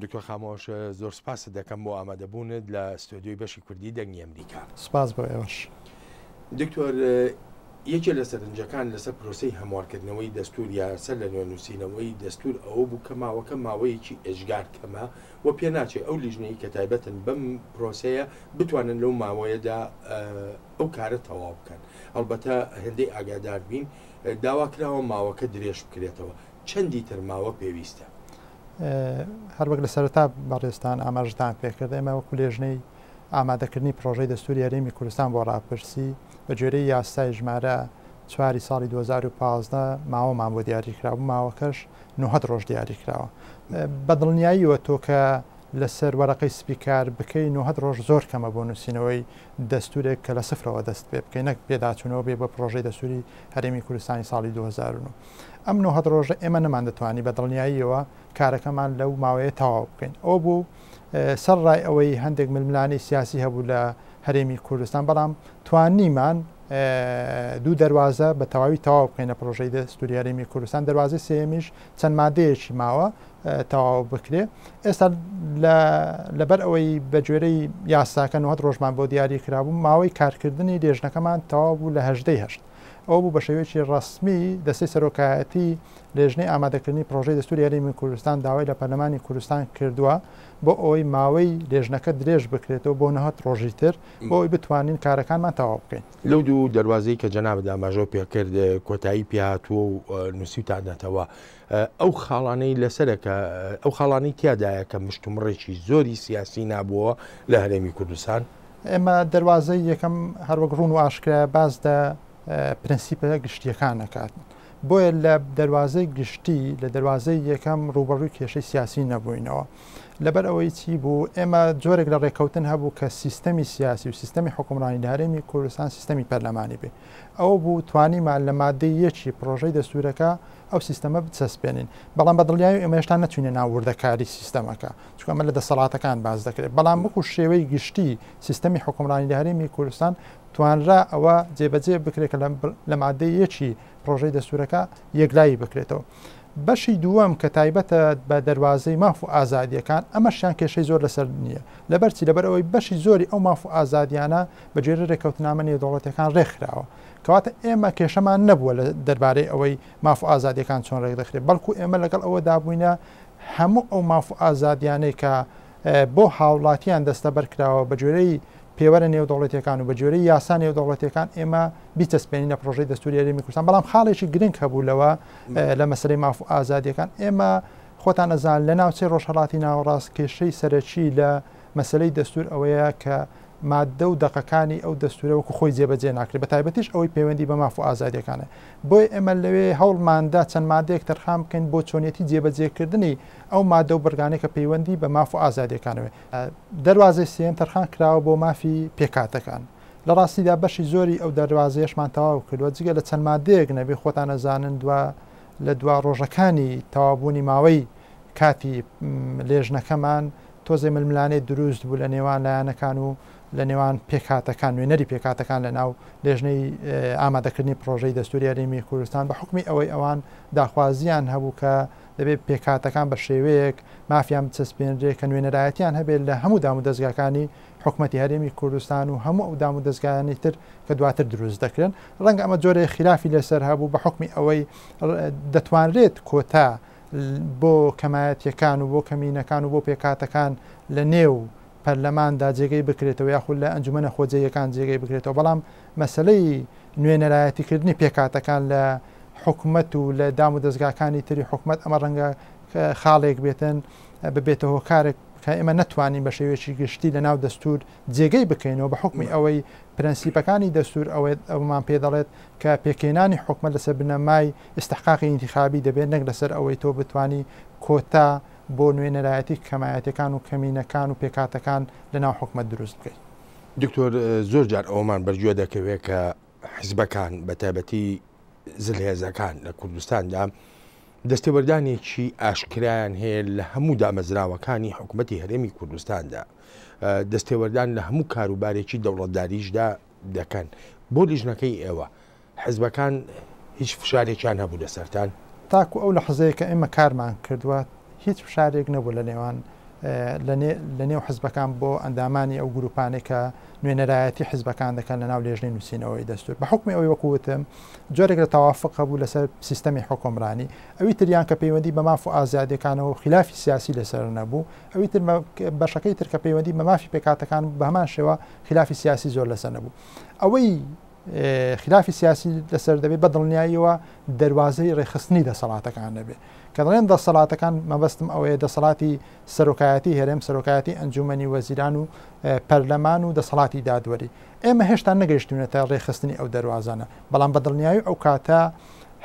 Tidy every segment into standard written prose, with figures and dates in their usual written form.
دکتۆر خامۆش زۆر سپاس دەکەم بۆ ئامادەبوونت لە ستۆدیۆی بەشی کوردی دەنگی ئەمریکا. سپاس بۆ ئێوەش. دکتۆر یەکێ لە سەرنجەکان لەسەر پرۆسەی هەموارکردنەوەی دەستور یاسە لە نوێنووسینەوەی دەستور ئەوە بوو کە ماوەکە ماوەیەکی ئێژگار کەمە و پێ ناچێت ئەو لیژنەی کە تایبەتن بەم پرۆسەیە بتوانن لەو ماوەیەدا ئەو کارە تەواو بکەن. هەڵبەتە هەندەی ئاگادار بین داواکراوە ماوەکە درێژ بکرێتەوە. چەندی تر ماوە پێویستە؟ هەر وەک لە سەرەتا بەڕێستان ئاماژدان پێکرد ئێمە وەکو لێژنەی ئامادەکردنی پرۆژەی دەستوری هەرێمی کوردستان بۆ ڕاپرسی بە گوێرەی یاسای ژمارە 4 ساڵی 2015 ماوەمان بۆ دیاریکرا بوو، ماوەکەش 90 ڕۆژ دیاریکراوە. بەدڵنیاییوە تۆ کە لەسەر وەرەقەی سپیکار بکەی 90 ڕۆژ زۆر کەمە بۆ نووسینەوەی دەستورێک کە لە سفرەوە دەست پێ بکەین، نەک پێداچوونەوە بێ بە پرۆژەی دەستوری هەرێمی کوردستانی ساڵی 2009. ئەم 90 ڕۆژە ئێمە نەمان دەتوانی بە دڵنیاییەوە کارەکەمان لەو ماوەیە تەواو بکەین. ئەو بوو سەرڕای ئەوەی هەندێک ململانی سیاسی هەبوو لە هەرێمی کوردستان، بەڵام توانیمان دوو دەواازە بە تەواوی تەواو بکەین لە پرۆژەی دەستوری هەرێمی کوردستان. دەواازەی سێمیش چەند مادەیەکی ماوە تەواو بکرێ. ئێستا لەبەر ئەوەی بە گوێرەی یاساکە 90 ڕۆژمان بۆ دیاری کرابوو، ماوەی کارکردنی لێژنەکەمان تەواو بوو لە 18/8. ئەو بوو بە شێوەیەکی ڕسمی دەستەی سەرۆکایەتی لێژنەی ئامادەکردنی پرۆژەی دەستوری هەرێمی کوردستان داوای لە پەرلەمانی کوردستان کردووە بۆ ئەوەی ماوەی لێژنەکە درێژ بکرێتەوە بۆ 90 ڕۆژی تر بۆ ئەوی بتوانین کارەکانمان تەواو بکەین. لەو دوو دەواازەی کە جەنابەت ئاماژە پێکرد کۆتایی پێهاتووە و نووسیتانەتەوە، ئەو خاڵانەی لەسەرەکە ئەو خاڵانی تیادایە کە مشتومڕێکی زۆری سیاسی نابووە لە هەرێمی کوردستان. ئێمە دەواازەی یەکەم هەروەک ڕوون و ئاشکرا باز دە پرەنسیپە گشتیەکان نەکات. بۆیە لە دەواازەی گشتی لە دەواازەی یەکەم ڕوبەڕووی کێشەی سیاسی نەبووینەوە. لەبەر ئەوەی چی بوو ئێمە جۆرێک لە ڕێکەوتن هەبوو کە سیستەمی سیاسی و سیستەمی حکومڕانی لە هەرێمی کوردستان سیستەمی پەرلەمانی بێ. ئەوە بوو توانیمان لە مادەی یەکی پرۆژەی دەستورەکە ئەو سیستەمە بچەسپێنین. بەڵام بەدڵنیایی ئێمە هێشتا نەچوینە ناوردەکاری سیستەمەکە، چونکە ئەمە لە دەسەڵاتەکان باز دەکرێت. بەڵام وەکو شێوەی گشتی سیستەمی حکومڕانی لە هەرێمی کوردستان توانرا ئەوە جێبەجێ بکرێت کە لە مادەی یەکی پرۆژەی دەستورەکە یەکلایی بکرێتەوە. بەشی دووەم کە تایبەتە بە دەواازەی ماف و ئازادیەکان، ئەمەشیان کێشەی زۆر لەسەر نییە. لەبەرچی لەبەر ئەوەی بەشی زۆری ئەو ماف و ئازادیانە بە گوێرە ڕێکەوتنامە نێودەوڵەتیەکان ڕێکخراوە. کەواتە ئێمە کێشەمان نەبووە لە دەربارەی ئەوەی ماف و ئازادیەکان چۆن ڕێک دەخرێت، بەڵکو ئێمە لەگەڵ ئەوە دابووینە هەموو ئەو ماف و ئازادیانەی کە بۆ هاوڵاتیان دەستە بەرکراوە بە گوێرەی پێوەرە نێودەوڵەتیەکان و بە گوێرەی یاسا نێودەوڵەتیەکان ئێمە بیچەسپێنینە پرۆژەی دەستوری هەرێمی کوردستان. بەڵام خاڵێکی گرنگ هەبوو لەوە لە مەسەلەی ماف و ئازادیەکان. ئێمە خۆتان ئەزان لە ناوچەی ڕۆژهەڵاتی ناوەڕاست کێشەی سەرەکی لە مەسەلەی دەستور ئەوەیە کە مادە و دەقەکانی ئەو دەستورە وەکو خۆی جێبەجێ ناکرێت، بە تایبەتیش ئەوەی پەیوەندی بە ماف و ئازادیەکانە. بۆی ئێمە لەوێ هەوڵماندا چەند مادەیەک تەرخام بکەین بۆ چۆنیەتی جێبەجێکردنی ئەو مادە و بەرگانەی کە پەیوەندی بە ماف و ئازادیەکانەوە. دەواازەی سێم تەرخان کراوە بۆ مافی پێکاتەکان. لە ڕاستیدا بەشی زۆری ئەو دەواازەیەشمان تەواو کردووە، جگە لە چەند مادەیەک نەبێ خۆتان ئەزانن لە دوا ڕۆژەکانی تەوابوونی ماوەی کاتی لێژنەکەمان تۆزەی ململانەی دروست بوو لە نێوان لایەنەکان و لە نێوان پێکاتەکان نوێنەری پێکاتەکان لە ناو لێژنەی ئامادەکردنی پرۆژەی دەستوری هەرێمی کوردستان بە حکمی ئەوەی ئەوان داخوازیان هەبوو کە دەبێت پێکاتەکان بە شێوەیەک مافیان بچەسپێنرێت کە نوێنەرایەتیان هەبێت لە هەموو دام و دەستگاکانی حکومەتی هەرێمی کوردستان و هەموو ئەو دام و دەستگایانی تر کە دواتر دروست دەکرێن. ڕەنگە ئەمە جۆرە خلافی لەسەر هەبوو بە حکمی ئەوەی دەتوانرێت کۆتا بۆ کەمایەتیەکان و بۆ کەمینەکان و بۆ پێکاتەکان لە نێو پەرلەماندا جێگەی بکرێتەوە یاخود لە ئەنجومەنە خۆجەیەکان جێگەی بکرێتەوە. بەڵام مەسلەی نوێنەرایەتیکردنی پێکاتەکان لە حکومەت و لە دام و دەستگاکانی تری حکومەت ئەمە ڕەنگە خاڵێک بێتن ببێتە هۆکارێک کە ئێمە نەتوانین بە شێوێکی گشتی لە ناو دەستور جێگەی بکەینەوە بە حکمی ئەوەی پرەنسیپەکانی دەستور ئەومان پێ دەڵێت کە پێکێنانی حکومەت لەسەر بنەمای ئستحقاقی ئینتیخابی دەبێت، نەک لەسەر ئەوەی تۆ بتانی کۆتا بۆ نوێنەرایەتی کەمایەتەکان و کەمینەکان و پێکاتەکان لە ناو حکومەت دروست بکەیت. دکتۆر زۆر جار ئەومان بەرگوێ دەکەوێت کە حیزبەکان بە تایبەتی زلهێزەکان لە کوردستاندا دەستێوەردانێکی ئاشکرایان هەیە لە هەموو دامەزراوەکانی حکومەتی هەرێمی کوردستاندا، دەستێوەردان لە هەموو کاروبارێکی دەوڵەتداریشدا دەکەن. بۆ لیژنەکەی ئێوە حیزبەکان هیچ فشارێکیان هەبوو لەسەرتان؟ تاکو ئەو لە حەزەیە کە ئێمە کارمان کردووە هیچ فشارێک نەبوو لە نێوان لە نێو حزبەکان بۆ ئەندامانی ئەو گروپانێک کە نوێنەرایەتی حزبەکان دەکەن لە ناو لێژنەی نووسینەوەی دەستور بە حکمی ئەوەی وەکوتم جۆرێک لە تەوافق بوو لەسەر سیستەمی حکومڕانی ئەوی تریان کە پەیوەندی بە ماف و ئازادیەکانەوە و خلافی سیاسی لەسەر نەبوو ئەوی تر بەشەکەی تر کە پەیوەندی بە مافی پێکاتەکان بە هەمان شێوە خلافی سیاسی زۆر لەسەر نەبوو ئەوەی خلافی سیاسی لەسەر دەبێت بە دڵنیاییەوە دەواازەی ڕێخستنی دەسەڵاتەکان دەبێت کە دەڵێن دەسەڵاتەکان مەبەستم ئەوەیە دەسەڵاتی سەرۆکایەتی هەرێم سەرۆکایەتی ئەنجومەنی وەزیران و پەرلەمان و دەسەڵاتی دادوەری ئێمە هێشتا نەگەیشتونێتە ڕێخستنی ئەو دەواازانە بەڵام بە دڵنیایی ئەو کاتە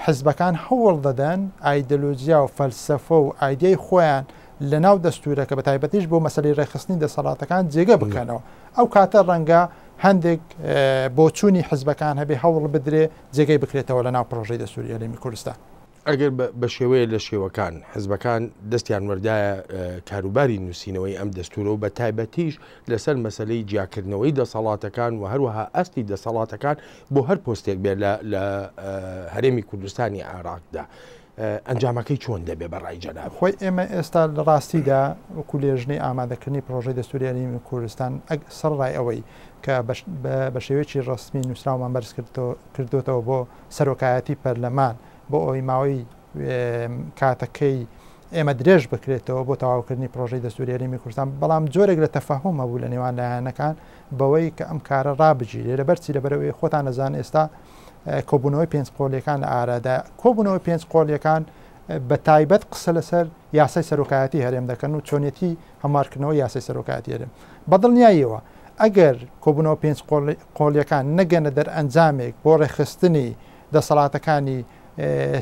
حزبەکان هەوڵ دەدەن ئایدۆلۆژیا و فەلسەفە و ئایدیای خۆیان لە ناو دەستورەکە بە تایبەتیش بۆ مەسەلەی ڕێخستنی دەسەڵاتەکان جێگە بکەنەوە ئەو کاتە ڕەنگە هەندێک بۆ چوونی حزبەکان هەبێ هەوڵ بدرێ جێگەی بکرێتەوە لە ناو پرۆژەی دەستوری هەرێمی کوردستان ئەگەر بە شێوەیە لە شێوەکان حزبەکان دەستیان وەردایە کاروباری نووسینەوەی ئەم دەستورە و بە تایبەتیش لەسەر مەسلەی جیاکردنەوەی دەسەڵاتەکان و هەروەها ئەستی دەسەڵاتەکان بۆ هەر پۆستێک بێت لە هەرێمی کوردستانی عێراقدا ئەنجامەکەی چۆن دەبێت بەڕای جەناب خۆی ئێمە ئێستا لە ڕاستیدا وەکو لێژنەی ئامادەکردنی پرۆژەی دەستوری هەرێمی کوردستان سەرڕای ئەوەی کە بە شێوەیەکی ڕستمی نووسراومان بەرز کردوتەوە بۆ سەرۆکایەتی پەرلەمان بۆ ئەوی ماوەی کاتەکەی ئێمە درێژ بکرێتەوە بۆ تەواوکردنی پرۆژەی دەستوری هەرێمی کوردستان بەڵام جۆرێک لە تەفاهومە بوو لە نێوان لایەنەکان بەوەی کە ئەم کارە ڕابگیرێ لەبەرچی لەبەرەوەی خۆتان نەزان ئێستا کۆبوونەوەی پێنج قۆڵیەکان لە ئارادا کۆبوونەوەی پێنج قۆڵیەکان بە تایبەت قسە لەسەر یاسای سەرۆکایەتی هەرێم دەکەن و چۆنیەتی هەموارکردنەوە یاسای سەرۆکایەتی هەرێم بەدڵنیاییەوە ئەگەر کۆبوونەوە پێنج قۆڵیەکان نەگەنە دەر ئەنجامێک بۆ ڕێخستنی دەسەڵاتەکانی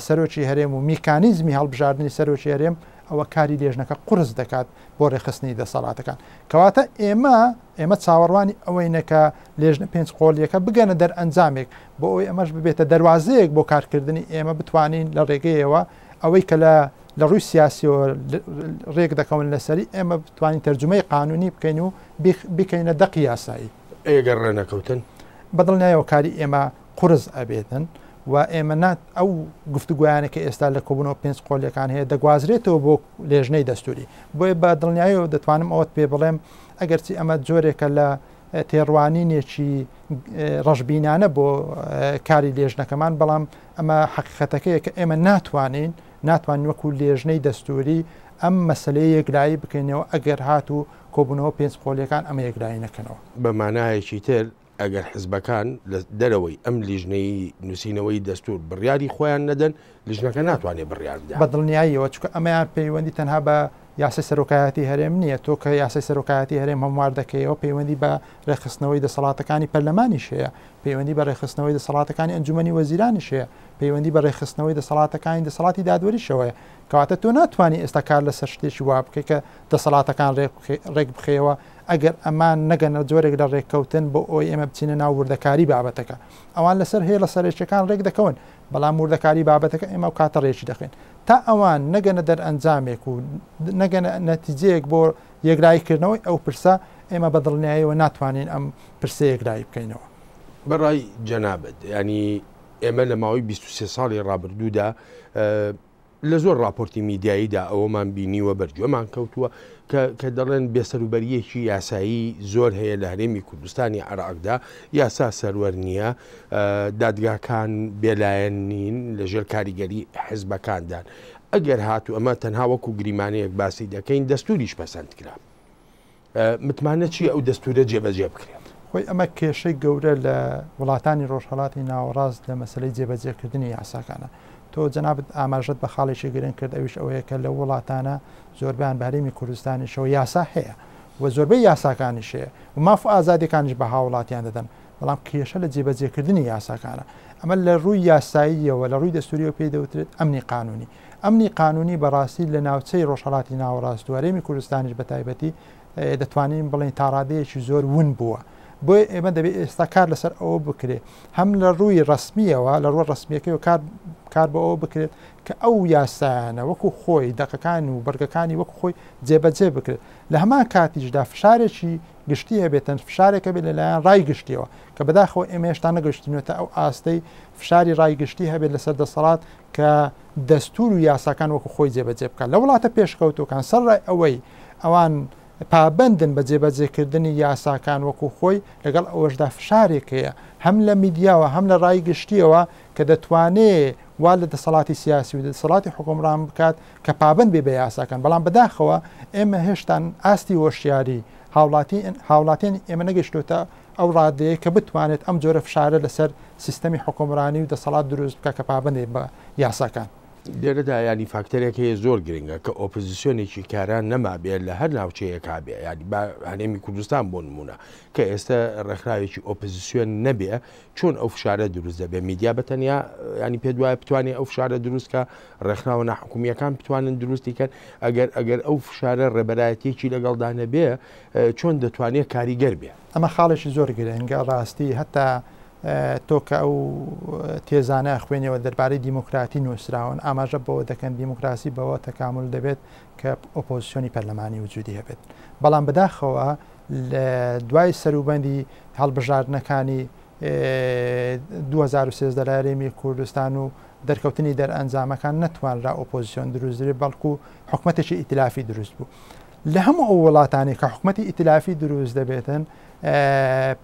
سەرۆکی هەرێم و میکانیزمی هەڵبژاردننی سەرۆکی هەرێم ئەوە کاری لێژنەکە قرس دەکات بۆ ڕێخستنی دەسەڵاتەکان کەواتە ئێمە چاوەڕوانی ئەوەی نەکە لێژنە پێنج قۆڵیەکە بگەنە دەر ئەنجامێک بۆ ئەوەی ئەمەش ببێتە دەواازەیەک بۆ کارکردنی ئێمە بتوانین لە ڕێگەیەوە ئەوەی کە لە ڕووی سیاسیەوە ڕێک دەکەون لەسەری ئێمە بتوانین تەرجمەی قانونی بکەین و بکەینە دەقی یاسایی ئەگەر ڕێنەکەوتن بەدڵنیایەوە کاری ئێمە قرس ئەبێتن و ئێمە نات ئەو گفتوگویانێکە ئێستا لە کۆبوونەوە پێنج قۆڵیەکان هەیە دەگوازرێتەوە بۆ لێژنەی دەستوری بۆیە بە دڵنیاییەوە دەتوانم ئەوت پێ بڵێم ئەگەرچی ئەمە جۆرێکە لە تێڕوانینێکی ڕەشبینانە بۆ کاری لێژنەکەمان بەڵام ئەمە حقیقەتەکەیە کە ئێمە ناتوانین وەکو لێژنەی دەستوری ئەم مەسلەیە یەکلایی بکەینەوە ئەگەر هات و کۆبوونەوە پێنج قۆڵیەکان ئەمە یەکلایی نەکەنەوە بە مانایەکی تر ئەگەر حزبەکان لە دەرەوەی ئەم لیژنەی نووسینەوەی دەستور بڕیاری خۆیان نەدەن لیژنەکە ناتوانێت بڕیار بدات بە دڵنیاییەوە چونکە ئەمەیان پەیوەندی تەنها بە یاسای سەرۆکایەتی هەرێم نییە تۆ کە یاسای سەرۆکایەتی هەرێم هەموار دەکەیەوە پەیوەندی بە ڕێخستنەوەی دەسەڵاتەکانی پەرلەمانیش هەیە پەیوەندی بە ڕێخستنەوەی دەسەڵاتەکانی ئەنجومەنی وەزیرانیش هەیە پەیوەندی بە ڕێخستنەوەی دەسەڵاتەکانی دەسەڵاتی دادوەریشەوەیە کەواتە تۆ ناتوانانی ئێستا کار لەسەر شتێکی وا بکەی کە دەسەڵاتەکان ڕێک بخەیەوە ئەگەر ئەمان نەگەنە جۆرێک لە ڕێککەوتن بۆ ئەوی ئێمە بچینە ناو وردەکاری بابەتەکە ئەوان لەسەر هەیە لە سەرێکیەکان ڕێک دەکەون بەڵام وردەکاری بابەتەکە ئێمە و کاتە ڕێکی دەخین تا ئەوان نەگەنە دەر ئەنجامێک و نەگەنە نەتیجەیەک بۆ یەکلاییکردنەوەی ئەو پرسە ئێمە بە دڵنیاییەوە ناتوانین ئەم پرسە یەکلایی بکەینەوە بەڕای جەنابەت ینی ئێمە لە ماوەی 23 ساڵی ڕابردوودا لە زۆر راپۆرتی میدیاییدا ئەوەمان بینیوە بەرجۆمان کەوتووە کە دەڵێن بێسەروبەریەکی یاسایی زۆر هەیە لە هەرێمی کوردستانی عێراقدا یاسا سەروەر نییە دادگاکان بێلایەن نین لەژێر کاریگەری حزبەکاندان ئەگەر هاتو ئەمە تەنها وەکو گریمانەیەک باسی دەکەین دەستوریش پەسەند کرا متمانە چیە ئەو دەستورە جێبەجێ بکرێت خۆی ئەمە کێشەی گەورە لە وڵاتانی ڕۆژهەڵاتی ناوەڕاست لە مەسلەی جێبەجێکردنی یاساکانە تۆ جەنابەت ئاماژەت بە خاڵێکی گرنگ کرد ئەویش ئەوەیە کە لە وڵاتانە زۆربیان بە هەرێمی کوردستانیشەوە یاسا هەیە و زۆربەی یاساکانیش هەیە و ماف و ئازادیەکانیش بە هاوڵاتیان دەدەن بەڵام کێشە لە جێبەجێکردنی یاساکانە ئەمە لە ڕووی یاساییەوە لە ڕووی دەستوریەوە پێی دەوترێت ئەمنی قانونی بەڕاستی لە ناوچەی ڕۆژهەڵاتی ناوەڕاست و هەرێمی کوردستانیش بە تایبەتی دەتوانین بڵێن تاڕادەیەکی زۆر ون بووە بۆی ئێمە دەبێت ئێستا کار لەسەر ئەوە بکرێت هەم لە ڕووی ڕسمیەوە لە ڕوە ڕسمیەکەی کار بە ئەوە بکرێت کە ئەو یاسایانە وەکو خۆی دەقەکان و بەرگەکانی وەکو خۆی جێبەجێ بکرێت لە هەمان کاتیشدا فشارێکی گشتی هەبێتن فشارێکە بێت لەلایەن ڕای گشتیەوە کە بەداخەوە ئێمە هێشتا نەگەشتینەوەتە ئەو ئاستەی فشاری ڕای گشتی هەبێت لەسەر دەسەڵات کە دەستور و یاساکان وەکو خۆی جێبەجێ بکات لە وڵاتە پێشکەوتوەکان سەرڕای ئەوەی ئەوان پابندن بە جێبەجێکردنی یاساکان وەکو خۆی لەگەڵ ئەوەشدا فشارێک هەیە هەم لە میدیاوە هەم لە ڕای گشتیەوە کە دەتوانێت وا لە دەسەڵاتی سیاسی و دەسەڵاتی حکومڕان بکات کە پابند بێ بە یاساکان بەڵام بەداخەوە ئێمە هێشتان ئاستی هۆشیاری هاوڵاتین ئێمە نەگەشتوتە ئەو ڕادەیە کە بتوانێت ئەم جۆرە فشارە لەسەر سیستەمی حکومڕانی و دەسەڵات دروست بکە کە پابندێ بە یاساکان لێرەدا ینی فاکتەرێک هەیە زۆر گرنگە کە ئۆپۆزیسیۆنێکی کاران نەمابێت لە هەر ناوچەیەکا بێ ینی هەنێمی کوردستان بۆ نمونە کە ئێستا ڕێکخراوێکی ئۆپۆزیسیۆن نەبێ چۆن ئەو فشارە دروست دەبێت میدیا بەتەنیا ینی پێ دوایە بتوانێت ئەو فشارە دروستکە ڕێکخراوە ناحکومیەکان بتوانن دروستیکەن ئەگەر ئەو فشارە ڕێبەرایەتێکی لەگەڵدا نەبێ چۆن دەتوانێت کاریگەر بێ ئەمە خاڵێکی زۆر گرنگە ڕاستی هەتا تۆ کە ئەو تێزانە خوێنەوە دەربارەی دیموکراتی نووسراون ئاماژە بەوە دەکەن دیموکراسی بەوە تەکامل دەبێت کە ئۆپۆزیسیۆنی پەرلەمانی وجودی هەبێت بەڵام بەداخەوە لە دوای سەروبەندی هەڵبژاردنەکانی 2013 لە هەرێمی کوردستان و دەرکەوتنی دەرئەنجامەکان نەتوانرا ئۆپۆزیسیۆن دروستدرێت بەڵکو حکومەتێکی ئیتلافی دروست بوو لە هەموو ئەو وڵاتانی کە حکومەتی ئیتلافی دروست دەبێتن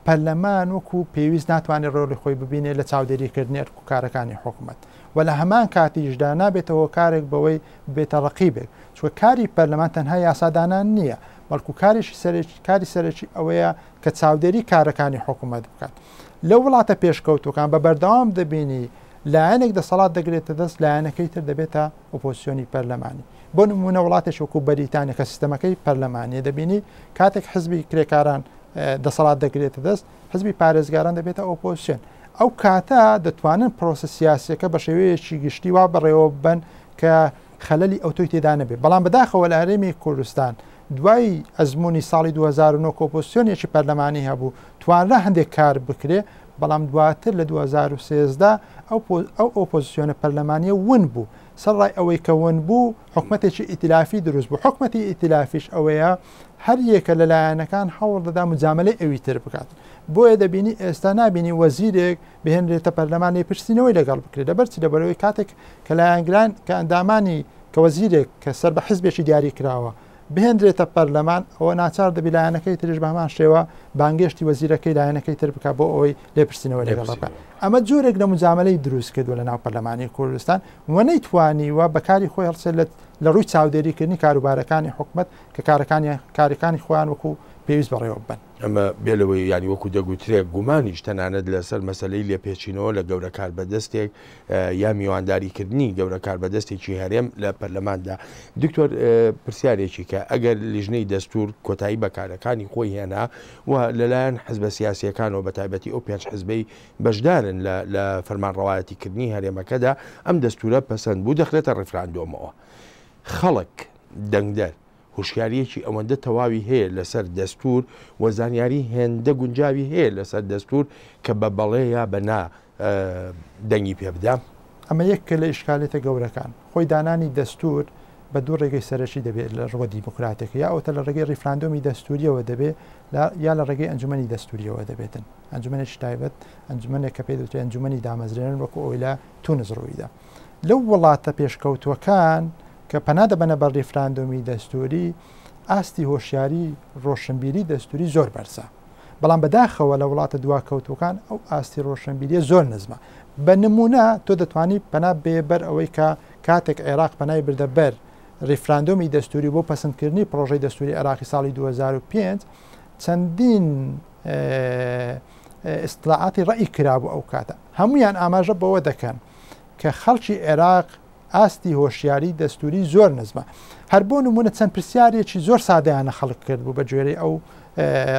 پەرلەمان وەکو پێویست ناتوانێت ڕۆڵی خۆی ببینێت لە چاودێریکردنی ئەرکوکارەکانی حکومەت و لە هەمان کاتیشدا نابێتەوە کارێک بەوەی بێتە ڕقیبێک چوە کاری پەرلەمان تەنها یاسادانان نییە بەڵکو کاری سەرەکی ئەوەیە کە چاودێری کارەکانی حکومەت بکات لە وڵاتە پێشکەوتوەکان بە بەردەوام دەبینی لایەنێک دەسەڵات دەگرێتە دەست لایەنەکەی تر دەبێتە ئۆپۆزیسیۆنی پەرلەمانی بۆ نمونە وڵاتێک وەکو بەریتانیا کە سیستەمەکەی پەرلەمانی دەبینی کاتێک حزبی کرێکاران دەسەڵات دەگرێتە دەست حزبی پارێزگاران دەبێتە ئۆپۆزیسیۆن ئەو کاتە دەتوانن پرۆسە سیاسیەکە بە شێوەیەکی گشتی وا بەڕێوە بن کە خەلەلی ئەوتۆی تێدا نەبێت بەڵام بەداخەوە لە هەرێمی کوردستان دوای ئەزمموی ساڵی 2009 ئۆپۆزیسیۆنێکی پەرلەمانی هەبوو توانرا هەندێک کار بکرێ بەڵام دواتر لە 2013 ئەو ئۆپۆزیسیۆنە پەرلەمانیە ون بوو سەرڕای ئەوەی کە ون بوو حکومەتێکی ئیتلافی دروست بوو حکومەتی ئیتلافیش ئەوەیە هەر یەکە لەلایەنەکان هەوڵ دەدا مجاملەی ئەوی تر بکات بۆیە دەبینی ئێستا نبینی وەزیرێک بهێنرێتە پەرلەمانی پرسیینەوەی لەگەڵ بکرێت لەبەرچی لەبەرەوەی کاتێک کە لایەنگران کە ئەندامانی کە وەزیرێک کە سەر بە حزبێکی دیاری کراوە بهێنرێتە پەرلەمان ئەوە ناچار دەبی لایەنەکەی ترش بە هەمان شێوە بانگێشتی وەزیرەکەی لایەنەکەی تر بک بۆ ئەوەی لێپرسینەوە لەگەڵ بکە ئەمە جۆرێک لە مجاملەی دروست کردووە لە ناو پەرلەمانی کوردستان وە نەیتوانیوە بەکاری خۆی هەڵسێت لە ڕووی چاودێریکردنی کاروبارەکانی حکومەت کە کارەکانی خۆیان وەکو پێویست بەڕێوە بن ئەمە بێلەوەی ینی وەکو دەگوترێک گومانیش تەنانەت لەسەر مەسلەی لێپێچینەوە لە گەورە کار بەدەستێک یا میوانداریکردنی گەورە کار بەدەستێکی هەرێم لە پەرلەماندا دکتۆر پرسیارێکی کە ئەگەر لیژنەی دەستور کۆتایی بەکارەکانی خۆی هێنا و لەلایەن حزبە سیاسیەکانەوە بە تایبەتی ئەو پێنج حزبەی بەشدارن لە فەرمانڕەوایەتیکردنی هەرێمەکەدا ئەم دەستورە پەسەند بوو دەخرێتە ڕێفراندۆمەوە خەڵک دەنگدەر هوشیارەکی ئەوەندە تەواوی هەیە لەسەر دەستور و زانیاری هێندە گونجاوی هەیە لەسەر دەستور کە بە بەڵێ یا بەنا دەنگی پێ بدەم ئەمە یەککە لە ئیشکالێتە گەورەکان خۆی دانانی دەستور بە دوو ڕێگەی سەرەکی دەبێت لە ڕوە دیموکراتێک یا ئەوتە لە ڕێگەی ڕیفراندۆمی دەستوریەوە دەبێت یا لە ڕێگەی ئەنجومەنی دەستوریەوە دەبێتن ئەنجومەنێکی تایبەت ئەنجومەنێک کە پێ دەوترێت ئەنجومەنی دامەزرێنن وەکو ئەوی لە تونس ڕوویدا لەو وڵاتە پێشکەوتوەکان کە پەنادەبەنە بە ڕیفراندۆمی دەستوری ئاستی هۆشیاری ڕۆشنبیری دەستوری زۆر بەرزە بەڵام بەداخەوە لە وڵاتە دواکەوتوەکان ئەو ئاستی ڕۆشنبیریە زۆر نزمە بە نمونە تۆ دەتوانی پەنا بێبەر ئەوەی کە کاتێک عێراق پەنای بردە بەر ڕیفراندۆمی دەستوری بۆ پەسەندکردنی پرۆژەی دەستوری عێراقی ساڵی 2005 چەندین ئیستلاعاتی ڕەئی کرابوو ئەو کاتە هەمویان ئاماژە بەوە دەکەن کە خەڵکی عێراق ئاستی هۆشیاری دەستوری زۆر نزمە هەر بۆ نمونە چەند پرسیارێکی زۆر سادەیانە خەڵک کرد بوو بە گوێرەی ئەو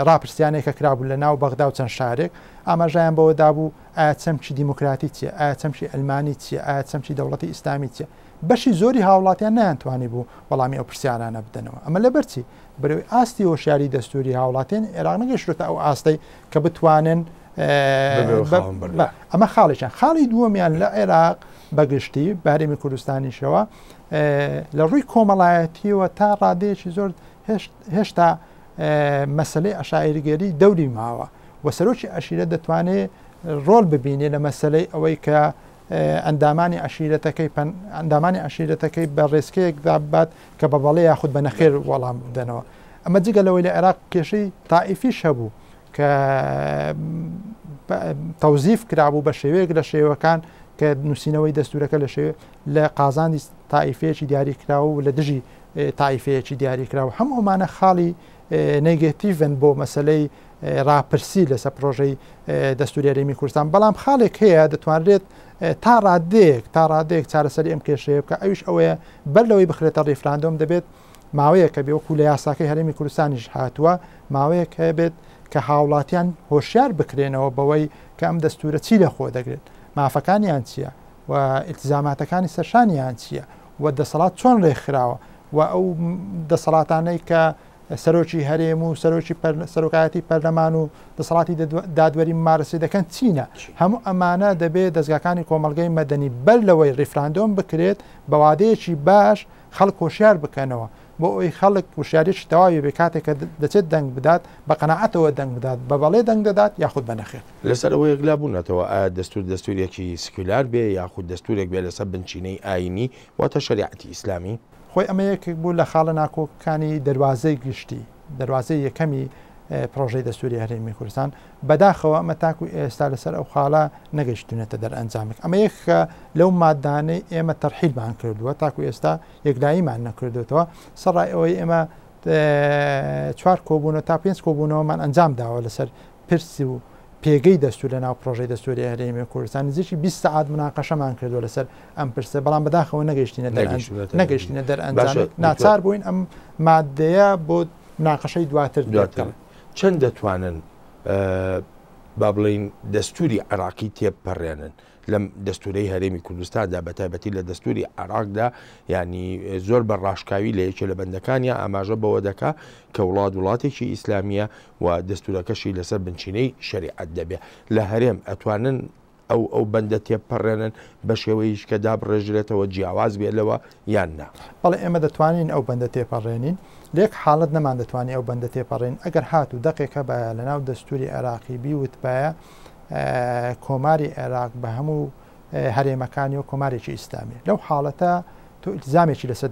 ڕاپرسیانێک کە کرابوو لە ناو بەغدا و چەند شارێک ئاماژیان بەوە دابوو ئایا چەمکی دیموکراتی چیە، ئایا چەمکی ئەلمانی چیە، ئایا چەمکی دەوڵەتی ئیسلامی چیە. بەشی زۆری هاوڵاتیان نەیانتوانی بوو وەڵامی ئەو پرسیارانە بدەنەوە. ئەمە لەبەرچی بەرەوەی ئاستی هۆشیاری دەستوری هاوڵاتیان عێراق نەگەیشتوتە ئەو ئاستەی کە بتوانن ئەمە خاڵێکیان. خاڵی دووەمیان لە عێراق بەگشتی بارێمی کوردستانیشەوە لە ڕووی کۆمەڵایەتیەوە تا ڕادەیەکی زۆر هێشتا مەسلەی عەشائیرگەری دەوری ماوە و سەرۆکی عەشیرەت دەتوانێت ڕۆڵ ببینێ لە مەسلەی ئەوەی کە ئەندامانی عەشیرەتەکەی بە ڕێسکەیەکدا بات کە بە بەڵێ یاخود بە نەخێر وەڵام بدەنەوە. ئەمە جگە لەوەی لە عێراق کێشەی تائیفیش هەبوو کە تەوزیف کرابوو بە شێوەیەک لە شێوەکان کە نووسینەوەی دەستورەکە لە قازانی تائیفەیەکی دیاریکراوە و لە دژی تائیفەیەکی دیاریکراوە. هەموو ئەمانە خاڵی نێگەتیڤن بۆ مەسلەی ڕاپرسی لەسەر پرۆژەی دەستوری هەرێمی کوردستان. بەڵام خاڵێک هەیە دەتوانرێت تا ڕادەیەک چارەسەری ئەم کێشەیە بکە، ئەویش ئەوەیە بەر لەوەی بخرێتە ڕیفراندۆم دەبێت ماوەیە کە بێوەکو لە یاساکەی هەرێمی کوردستانیش هاتووە ماوەیە کە بێت کە هاوڵاتیان هۆشیار بکرێنەوە بەوەی کە ئەم دەستورە چی لە خۆ دەگرێت، مافەکانیان چییە و ئیلتیزاماتەکانی سەرشانیان چییە و دەسەڵات چۆن ڕێکخراوە و ئەو دەسەڵاتانەی کە سەرۆکی هەرێم و سەرۆکایەتی پەرلەمان و دەسەڵاتی دادوەری مارسی دەکەن چینە. هەموو ئەمانە دەبێت دەستگاکانی کۆمەلگەی مەدەنی بەر لەوەی ڕیفراندۆم بکرێت بە وادەیەکی باش خەڵک هۆشیار بکەنەوە بۆ ئەوی خەڵک وشارێکی تەواوی بێ کاتێک کە دەچێت دەنگ بدات بە قەناعەتەوە دەنگ بدات بە بەڵێ دەنگ دەدات یاخود بە نەخێر. لەسەر ئەوە یەکلا بوونەتەوە ئایا دەستورێکی سکولار بێ یاخود دەستورێک بێ لەسەر بنچینەی ئاینی واتە شەریعەتی ئیسلامی. خۆی ئەمە یەکێک بوو لە خاڵە ناکۆکەکانی دەواازەی گشتی دەواازەی یەکەمی پرۆژەی دەستوری هەرێمی کوردستان بەداخەوە ئەمە تاکو ئێستا لەسەر ئەو خاڵە نەگەیشتونێتە دەرئەنجامێک. ئەمە یەکە لەو مادانەی ئێمە تەرحیلمان کردووە تاکو ئێستا یەکلاییمان نەکردوێتەوە سەرڕای ئەوەی ئێمە 4 کۆبوونەوە تا 5 کۆبوونەوەمان ئەنجام داوە لەسەر پرسی و پێگەی دەستور لە ناو پرۆژەی دەستوری هەرێمی کوردستان نزیکی 20 ساعت مناقەشەمان کردووە لەسەر ئەم پرسە بەڵام بەداخەوە نەگەیشتینە دەرئەنجام ناچار بووین ئەم مادەیە بۆ مناقەشەی دواتر چەند دەتوانن با بڵین دەستوری عێراقی تێپەڕێنن لەم دەستورەی هەرێمی کوردستاندا بە تایبەتی لە دەستوری عێراقدا ینی زۆر بە ڕاشکاوی لە یەکێ لە بەندەکانیە ئاماژە بەوە دەکا کە وڵاتێکی ئیسلامیە و دەستورەکەشی لەسەر بنچینەی شەریعەت دەبێ لە هەرێم ئەتوانن ئەو بەندە تێپەڕێنن بە شێوەیەش کە دابڕێژرێتەوە جیاواز بێتەوە یان نا. بەڵێ ئێمە دەتوانین ئەو بەندە تێپەڕێنین لێک حاڵت نەمان دەتوانین ئەو بەندە تێپەڕێن ئەگەر هاتوو دەقێکە بە لە ناو دەستوری عێراقی بیوتبایە کۆماری عێراق بە هەموو هەرێمەکانی و کۆمارێکی ئیسلامی لەو حاڵەتە تۆ ئیلتزامێکی لەسەر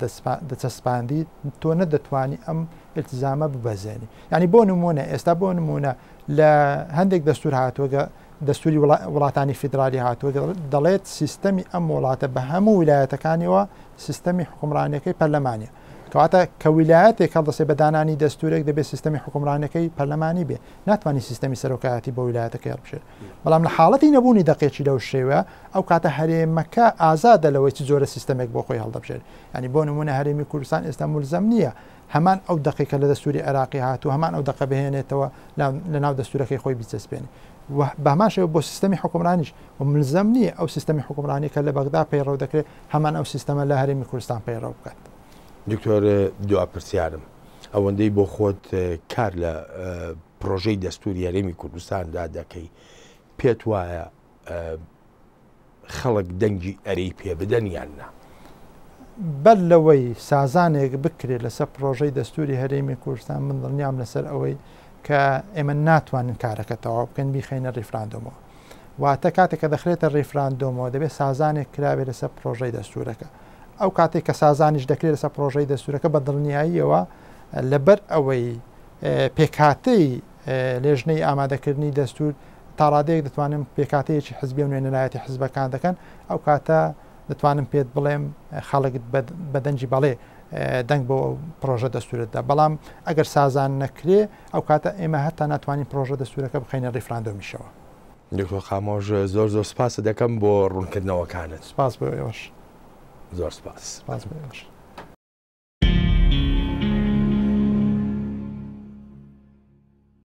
دەچەسپاندی تۆ نەدەتوانی ئەم ئیلتزامە ببەزێنی. ینی بۆ نمونە ئێستا بۆ نمونە لە هەندێک دەستور هاتووە دەستوری وڵاتانی فیدرالی هاتووە دەڵێت سیستەمی ئەم وڵاتە بە هەموو ویلایەتەکانیەوە سیستەمی حکومڕانەکەی پەرلەمانیە کەواتە کە ویلایەتێک هەڵدەسێ بەدانانی دەستورێک دەبێت سیستەمی حکومڕانەکەی پەرلەمانی بێ ناتوانانی سیستەمی سەرۆکایەتی بە ویلایەتەکە بشێت. بەڵام لە حاڵەتی نەبوونی دەقێکی لەو شێوە ئەو کاتە هەرێمەکە ئازادە لەوەی چ جۆرە سیستەمێک بۆ خۆی هەڵدەبژێت. ینی بۆ نمونە هەرێمی کوردستان ئێستا مولزەم نییە هەمان ئەو دقیقە لە دەستوری عێراقی هاتوو هەمان ئەو دقە بهێنێتەوە لە ناو دەستورەکەی خۆی بیچەسپێنێ. بەماشەوە بۆ سیستەمی حکومڕانیش و ملزەم نییە ئەو سیستەمی حکومڕانی کە لە بەغدا پەیڕەو دەکرێت هەمان ئەو سیستەمە لە هەرێمی کوردستان پەیڕەو بکات. دکتۆر دوپرسیارم ئەوەندەی بۆ خۆت کار لە پرۆژەی دەستوری هەرێمی کوردستاندا دەکەی پێت وایە خەڵک دەنگی ئەرەی پێ بدەن یان نا؟ بەر لەوەی سازانێک بکرێت لەسەر پرۆژەی دەستوری هەرێمی کوردستان من دڵنیام لەسەر ئەوەی کە ئێمە ناتوانین کارەکە تەواو بکەن بیخەینە ڕیفراندۆمەوە واتە کاتێک کە دەخرێتە ڕیفراندۆمەوە دەبێت سازانێک کرابێت لەسەر پرۆژەی دەستورەکە. ئەو کاتێک کە سازانیش دەکرێت لەسەر پرۆژەی دەستورەکە بە دڵنیاییەوە لەبەر ئەوەی پێکاتەی لێژنەی ئامادەکردنی دەستور تا ڕادەیەک دەتوانم پێکاتەیەکی حزبی و نوێنەرایەتی حزبەکان دەکەن ئەو کاتە دەتوانم پێت بڵێم خەڵک بەدەنجی بەڵێ دەنگ بۆ پرۆژە دەستورەتدا. بەڵام ئەگەر سازان نەکرێ ئەو کاتە ئێمە هەتا ناتوانین پرۆژە دەستورەکە بخەینە ڕیفراندۆمیشەوە. دکتۆر خامۆژ زۆر سپاس دەکەم بۆ ڕوونکردنەوەکانت. سپاس بۆ ئێوەش. زۆر سپاس.